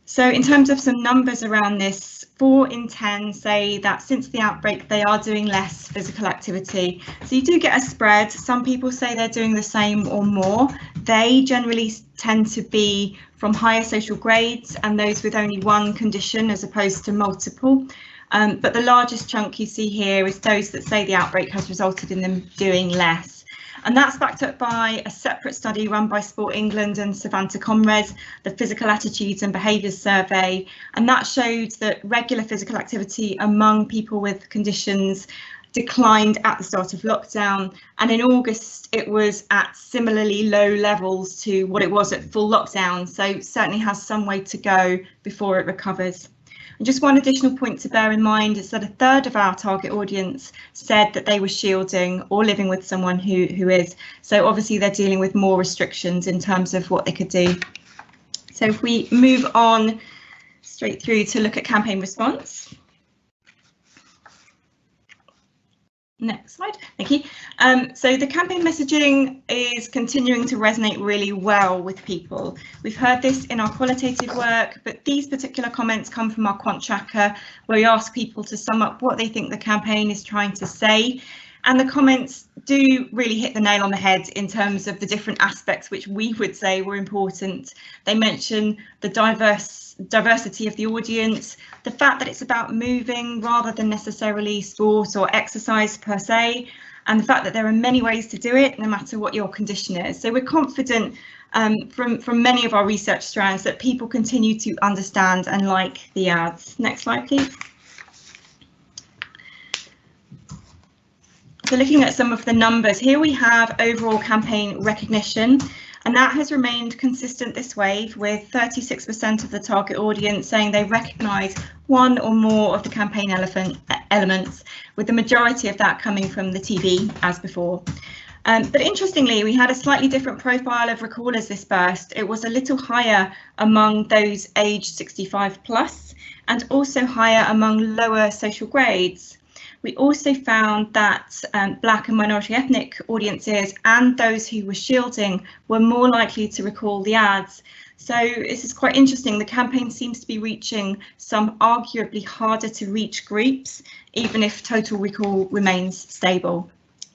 Speaker 6: So in terms of some numbers around this, 4 in 10 say that since the outbreak they are doing less physical activity. So you do get a spread. Some people say they're doing the same or more. They generally tend to be from higher social grades and those with only one condition as opposed to multiple. But the largest chunk you see here is those that say the outbreak has resulted in them doing less. And that's backed up by a separate study run by Sport England and Savanta Comrades, the Physical Attitudes and Behaviours Survey. And that showed that regular physical activity among people with conditions declined at the start of lockdown. And in August, it was at similarly low levels to what it was at full lockdown. So certainly has some way to go before it recovers. And just one additional point to bear in mind is that 1/3 of our target audience said that they were shielding or living with someone who is. So obviously they're dealing with more restrictions in terms of what they could do. So if we move on straight through to look at campaign response. Next slide, thank you. So the campaign messaging is continuing to resonate really well with people. We've heard this in our qualitative work, but these particular comments come from our quant tracker, where we ask people to sum up what they think the campaign is trying to say. And the comments do really hit the nail on the head in terms of the different aspects which we would say were important. They mention the diversity of the audience, the fact that it's about moving rather than necessarily sport or exercise per se, and the fact that there are many ways to do it no matter what your condition is. So we're confident from many of our research strands that people continue to understand and like the ads. Next slide, please. So looking at some of the numbers, here we have overall campaign recognition, and that has remained consistent this wave, with 36% of the target audience saying they recognise one or more of the campaign elements, with the majority of that coming from the TV as before. But interestingly, we had a slightly different profile of recallers this burst. It was a little higher among those aged 65 plus, and also higher among lower social grades. We also found that Black and minority ethnic audiences and those who were shielding were more likely to recall the ads. So this is quite interesting. The campaign seems to be reaching some arguably harder to reach groups, even if total recall remains stable.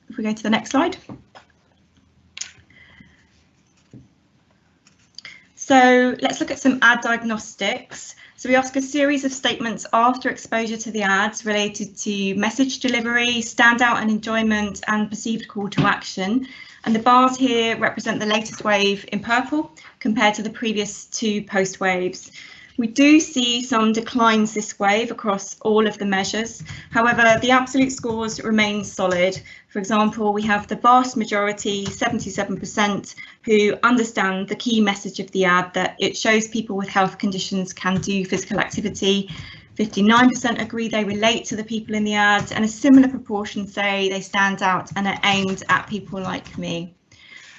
Speaker 6: If we go to the next slide. So let's look at some ad diagnostics. So we ask a series of statements after exposure to the ads related to message delivery, standout and enjoyment, and perceived call to action. And the bars here represent the latest wave in purple compared to the previous two post waves. We do see some declines this wave across all of the measures. However, the absolute scores remain solid. For example, we have the vast majority, 77%, who understand the key message of the ad, that it shows people with health conditions can do physical activity. 59% agree they relate to the people in the ads, and a similar proportion say they stand out and are aimed at people like me.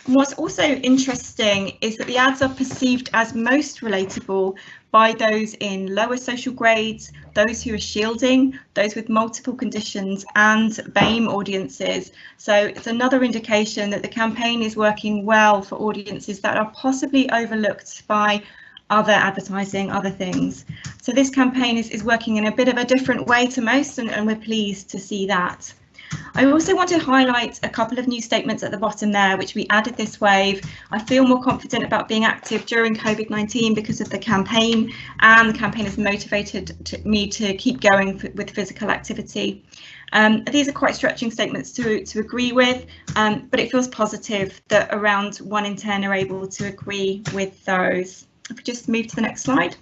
Speaker 6: And what's also interesting is that the ads are perceived as most relatable by those in lower social grades, those who are shielding, those with multiple conditions, and BAME audiences. So it's another indication that the campaign is working well for audiences that are possibly overlooked by other advertising, other things. So this campaign is working in a bit of a different way to most, and we're pleased to see that. I also want to highlight a couple of new statements at the bottom there, which we added this wave. I feel more confident about being active during COVID-19 because of the campaign, and the campaign has motivated me to keep going with physical activity. These are quite stretching statements to agree with, but it feels positive that around 1 in 10 are able to agree with those. If we just move to the next slide.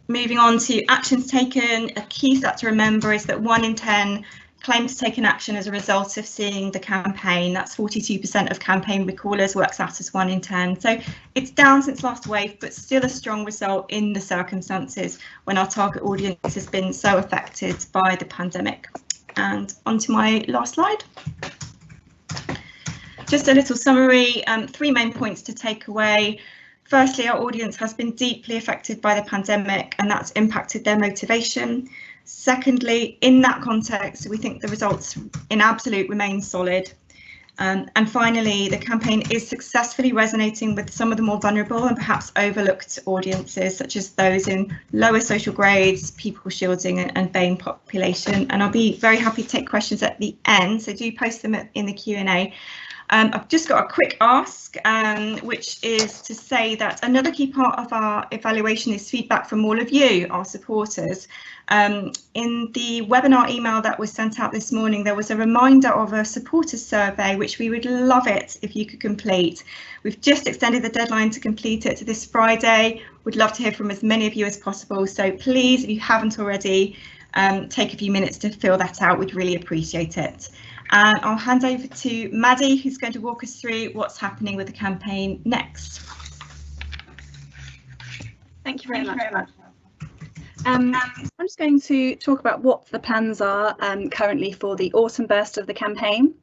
Speaker 6: Moving on to actions taken, a key stat to remember is that 1 in 10 claim to take an action as a result of seeing the campaign. That's 42% of campaign recallers, works out as 1 in 10. So it's down since last wave, but still a strong result in the circumstances when our target audience has been so affected by the pandemic. And on to my last slide. Just a little summary, 3 main points to take away. Firstly, our audience has been deeply affected by the pandemic, and that's impacted their motivation. Secondly, in that context, we think the results in absolute remain solid. And finally, the campaign is successfully resonating with some of the more vulnerable and perhaps overlooked audiences, such as those in lower social grades, people shielding, and BAME population. And I'll be very happy to take questions at the end, so do post them in the Q&A. I've just got a quick ask, which is to say that another key part of our evaluation is feedback from all of you, our supporters. In the webinar email that was sent out this morning, there was a reminder of a supporters survey, which we would love it if you could complete. We've just extended the deadline to complete it to this Friday. We'd love to hear from as many of you as possible. So please, if you haven't already, take a few minutes to fill that out. We'd really appreciate it. And I'll hand over to Maddie, who's going to walk us through what's happening with the campaign next.
Speaker 2: Thank you very much. I'm just going to talk about what the plans are currently for the autumn burst of the campaign.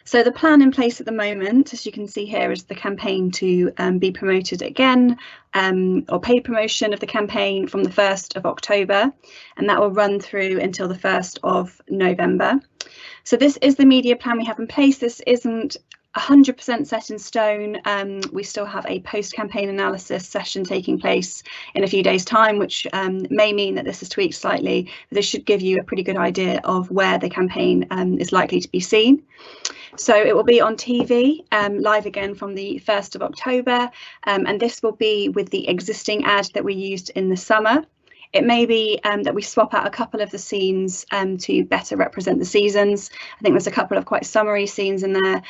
Speaker 2: So the plan in place at the moment, as you can see here, is the campaign to be promoted again, or paid promotion of the campaign from the 1st of October, and that will run through until the 1st of November. So this is the media plan we have in place. This isn't 100% set in stone. We still have a post-campaign analysis session taking place in a few days' time, which may mean that this is tweaked slightly, but this should give you a pretty good idea of where the campaign is likely to be seen. So it will be on TV, live again from the 1st of October, and this will be with the existing ad that we used in the summer. It may be that we swap out a couple of the scenes to better represent the seasons. I think there's a couple of quite summery scenes in there,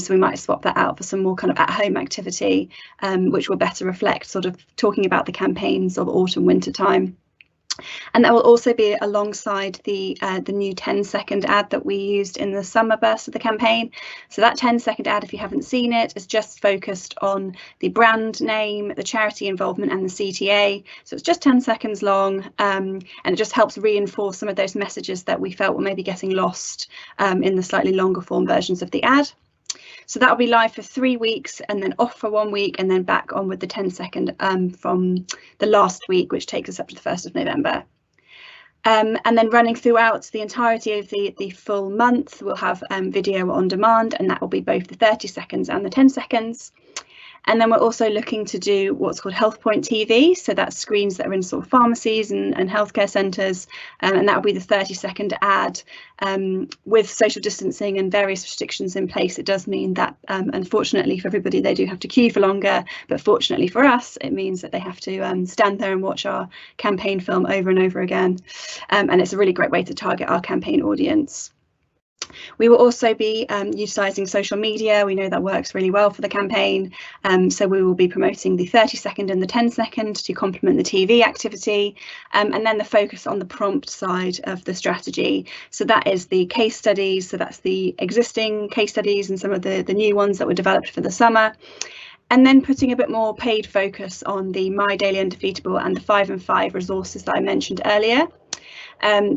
Speaker 2: so we might swap that out for some more kind of at-home activity, which will better reflect sort of talking about the campaigns of autumn, winter time. And that will also be alongside the new 10-second ad that we used in the summer burst of the campaign. So that 10-second ad, if you haven't seen it, is just focused on the brand name, the charity involvement and the CTA. So it's just 10 seconds long, and it just helps reinforce some of those messages that we felt were maybe getting lost in the slightly longer form versions of the ad. So that will be live for 3 weeks and then off for 1 week and then back on with the 10-second from the last week, which takes us up to the 1st of November. And then running throughout the entirety of the full month, we'll have video on demand, and that will be both the 30 seconds and the 10 seconds. And then we're also looking to do what's called Health Point TV. So that's screens that are in sort of pharmacies and healthcare centres. And that will be the 30-second ad. With social distancing and various restrictions in place, it does mean that, unfortunately for everybody, they do have to queue for longer. But fortunately for us, it means that they have to stand there and watch our campaign film over and over again. And it's a really great way to target our campaign audience. We will also be utilising social media. We know that works really well for the campaign. So we will be promoting the 30-second and the 10-second to complement the TV activity. And then the focus on the prompt side of the strategy. So that is the case studies. So that's the existing case studies and some of the new ones that were developed for the summer. And then putting a bit more paid focus on the My Daily Undefeatable and the 5 and 5 resources that I mentioned earlier.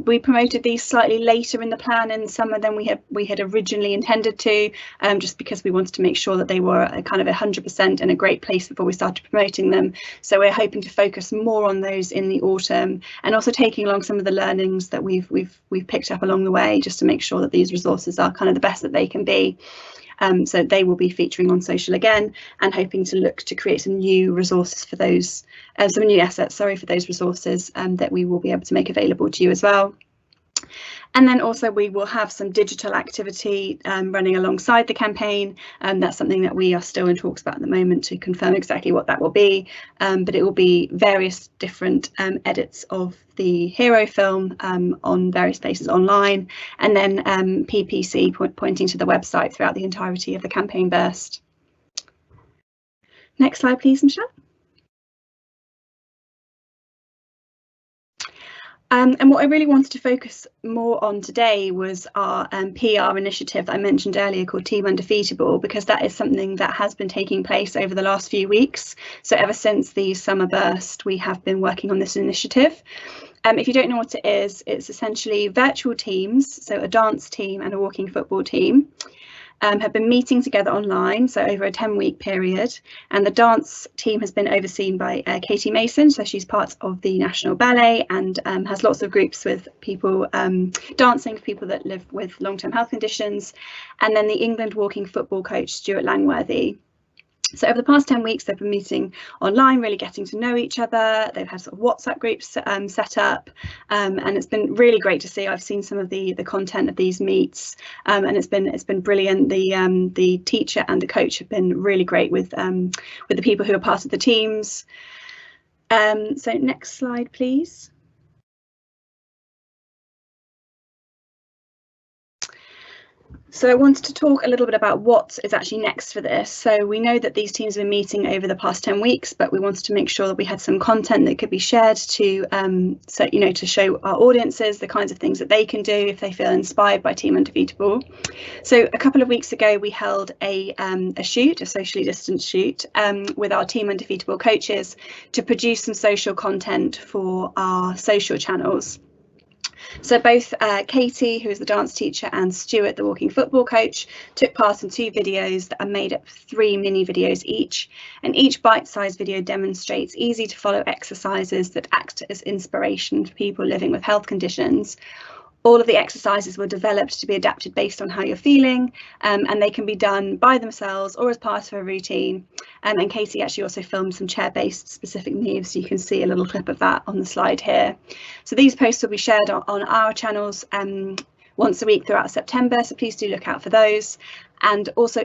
Speaker 2: We promoted these slightly later in the plan in summer than we had originally intended to, just because we wanted to make sure that they were a kind of 100% in a great place before we started promoting them. So we're hoping to focus more on those in the autumn, and also taking along some of the learnings that we've picked up along the way, just to make sure that these resources are kind of the best that they can be. So they will be featuring on social again, and hoping to look to create some new resources for those, some new assets, sorry, for those resources that we will be able to make available to you as well. And then also we will have some digital activity running alongside the campaign, and that's something that we are still in talks about at the moment to confirm exactly what that will be. But it will be various different edits of the hero film on various places online, and then PPC pointing to the website throughout the entirety of the campaign burst. Next slide, please, Michelle. And what I really wanted to focus more on today was our PR initiative that I mentioned earlier called Team Undefeatable, because that is something that has been taking place over the last few weeks. So ever since the summer burst, we have been working on this initiative. If you don't know what it is, it's essentially virtual teams, so a dance team and a walking football team, have been meeting together online, so over a 10-week period, and the dance team has been overseen by Katie Mason, so she's part of the National Ballet and has lots of groups with people dancing for people that live with long-term health conditions, and then the England walking football coach Stuart Langworthy. So over the past 10 weeks, they've been meeting online, really getting to know each other. They've had sort of WhatsApp groups set up, and it's been really great to see. I've seen some of the content of these meets, and it's been brilliant. The teacher and the coach have been really great with the people who are part of the teams. So next slide, please. So I wanted to talk a little bit about what is actually next for this. So we know that these teams have been meeting over the past 10 weeks, but we wanted to make sure that we had some content that could be shared to, so, you know, to show our audiences the kinds of things that they can do if they feel inspired by Team Undefeatable. So a couple of weeks ago, we held a shoot, a socially distanced shoot, with our Team Undefeatable coaches to produce some social content for our social channels. So both Katie, who is the dance teacher, and Stuart, the walking football coach, took part in 2 videos that are made up of 3 mini videos each, and each bite-sized video demonstrates easy to follow exercises that act as inspiration for people living with health conditions. All of the exercises were developed to be adapted based on how you're feeling, and they can be done by themselves or as part of a routine. And Katie actually also filmed some chair-based specific moves, so you can see a little clip of that on the slide here. So these posts will be shared on our channels once a week throughout September, so please do look out for those. And also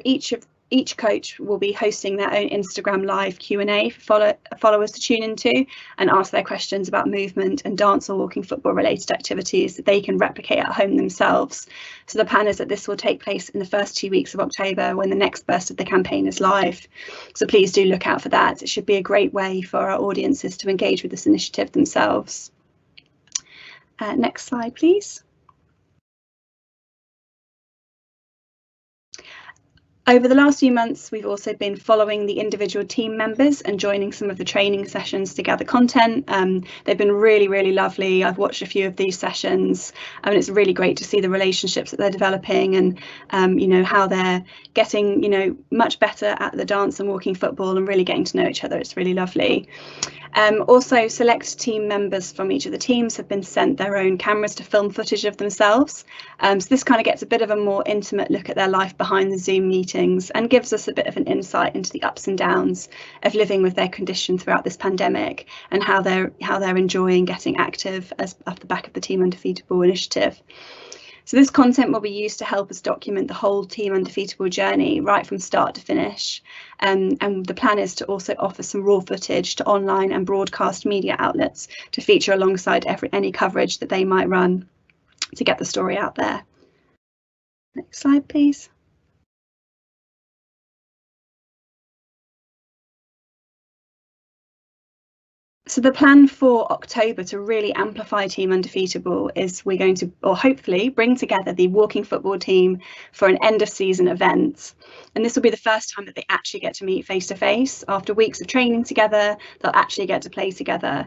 Speaker 2: each coach will be hosting their own Instagram live Q&A for followers to tune into and ask their questions about movement and dance or walking football related activities that they can replicate at home themselves. So the plan is that this will take place in the first 2 weeks of October, when the next burst of the campaign is live. So please do look out for that. It should be a great way for our audiences to engage with this initiative themselves. Next slide, please. Over the last few months, we've also been following the individual team members and joining some of the training sessions to gather content. They've been really, really lovely. I've watched a few of these sessions, and it's really great to see the relationships that they're developing and, you know, how they're getting, you know, much better at the dance and walking football and really getting to know each other. It's really lovely. Also, select team members from each of the teams have been sent their own cameras to film footage of themselves. So this kind of gets a bit of a more intimate look at their life behind the Zoom meetings and gives us a bit of an insight into the ups and downs of living with their condition throughout this pandemic and how they're enjoying getting active as off the back of the Team Undefeatable initiative. So this content will be used to help us document the whole Team Undefeatable journey right from start to finish. And the plan is to also offer some raw footage to online and broadcast media outlets to feature alongside any coverage that they might run to get the story out there. Next slide, please. So the plan for October to really amplify Team Undefeatable is we're going to, or hopefully, bring together the walking football team for an end of season event. And this will be the first time that they actually get to meet face to face. After weeks of training together, they'll actually get to play together.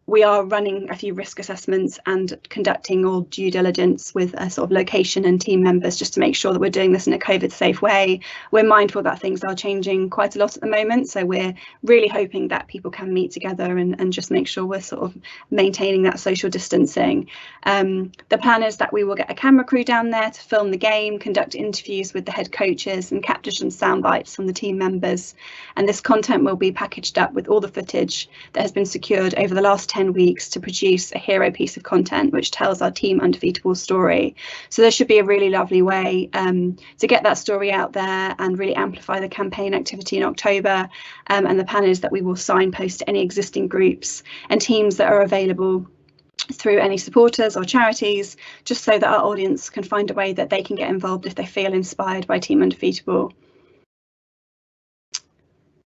Speaker 2: We are running a few risk assessments and conducting all due diligence with a sort of location and team members just to make sure that we're doing this in a COVID safe way. We're mindful that things are changing quite a lot at the moment, so we're really hoping that people can meet together and just make sure we're sort of maintaining that social distancing. The plan is that we will get a camera crew down there to film the game, conduct interviews with the head coaches and capture some sound bites from the team members. And this content will be packaged up with all the footage that has been secured over the last 10 weeks to produce a hero piece of content which tells our Team Undefeatable story. So there should be a really lovely way to get that story out there and really amplify the campaign activity in October. And the plan is that we will signpost any existing groups and teams that are available through any supporters or charities, just so that our audience can find a way that they can get involved if they feel inspired by Team Undefeatable.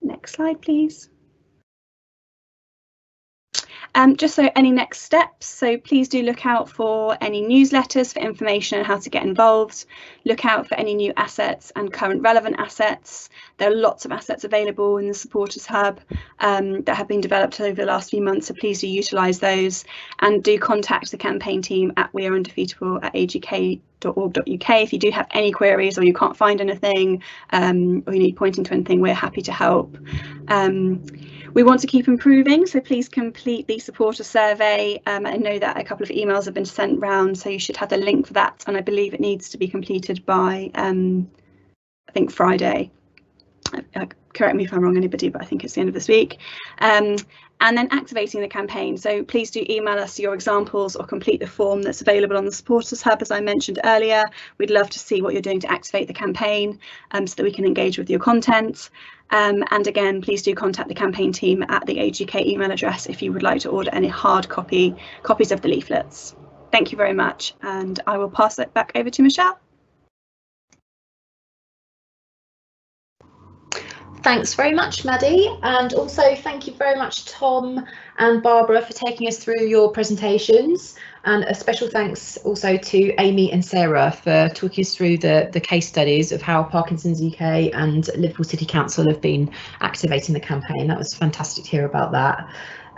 Speaker 2: Next slide, please. Just so any next steps, so please do look out for any newsletters for information on how to get involved. Look out for any new assets and current relevant assets. There are lots of assets available in the Supporters Hub that have been developed over the last few months, so please do utilise those, and do contact the campaign team at weareundefeatable@agk.org.uk if you do have any queries or you can't find anything or you need pointing to anything. We're happy to help. We want to keep improving, so please complete the supporter survey. I know that a couple of emails have been sent round, so you should have the link for that, and I believe it needs to be completed by I think Friday. Correct me if I'm wrong, anybody, but I think it's the end of this week. And then activating the campaign. So please do email us your examples or complete the form that's available on the Supporters Hub, as I mentioned earlier. We'd love to see what you're doing to activate the campaign so that we can engage with your content. And again, please do contact the campaign team at the AGK email address if you would like to order any hard copies of the leaflets. Thank you very much, and I will pass it back over to Michelle.
Speaker 1: Thanks very much, Maddie, and also thank you very much, Tom and Barbara, for taking us through your presentations, and a special thanks also to Amy and Sarah for talking us through the case studies of how Parkinson's UK and Liverpool City Council have been activating the campaign. That was fantastic to hear about that.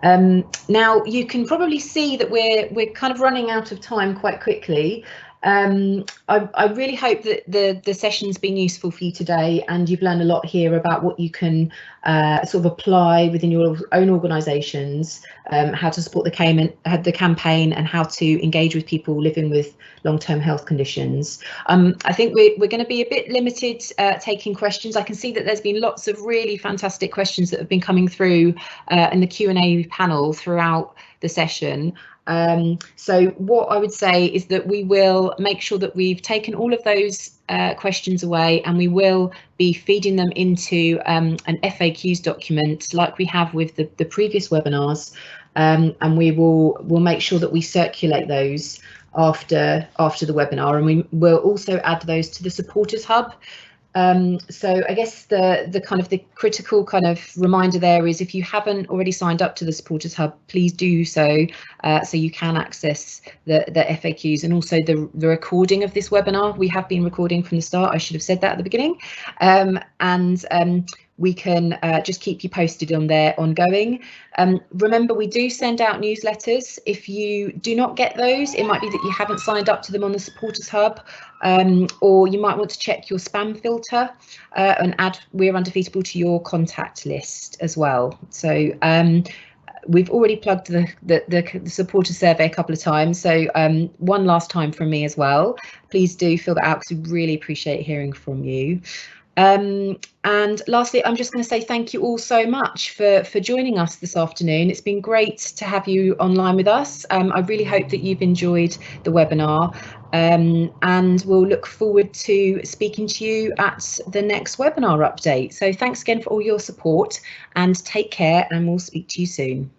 Speaker 1: Now you can probably see that we're kind of running out of time quite quickly. I really hope that the session's been useful for you today, and you've learned a lot here about what you can sort of apply within your own organisations, how to support the campaign and how to engage with people living with long-term health conditions. I think we're going to be a bit limited taking questions. I can see that there's been lots of really fantastic questions that have been coming through in the Q&A panel throughout the session. So what I would say is that we will make sure that we've taken all of those questions away, and we will be feeding them into an FAQs document like we have with the previous webinars, and we'll make sure that we circulate those after the webinar, and we will also add those to the supporters hub. So I guess the kind of the critical kind of reminder there is, if you haven't already signed up to the supporters hub, please do so, so you can access the FAQs and also the recording of this webinar. We have been recording from the start. I should have said that at the beginning, and we can just keep you posted on there ongoing. Remember, we do send out newsletters. If you do not get those, it might be that you haven't signed up to them on the supporters hub, or you might want to check your spam filter and add We Are Undefeatable to your contact list as well. So we've already plugged the supporter survey a couple of times, so one last time from me as well. Please do fill that out, because we really appreciate hearing from you. And lastly, I'm just going to say thank you all so much for joining us this afternoon. It's been great to have you online with us. I really hope that you've enjoyed the webinar, and we'll look forward to speaking to you at the next webinar update. So thanks again for all your support, and take care, and we'll speak to you soon.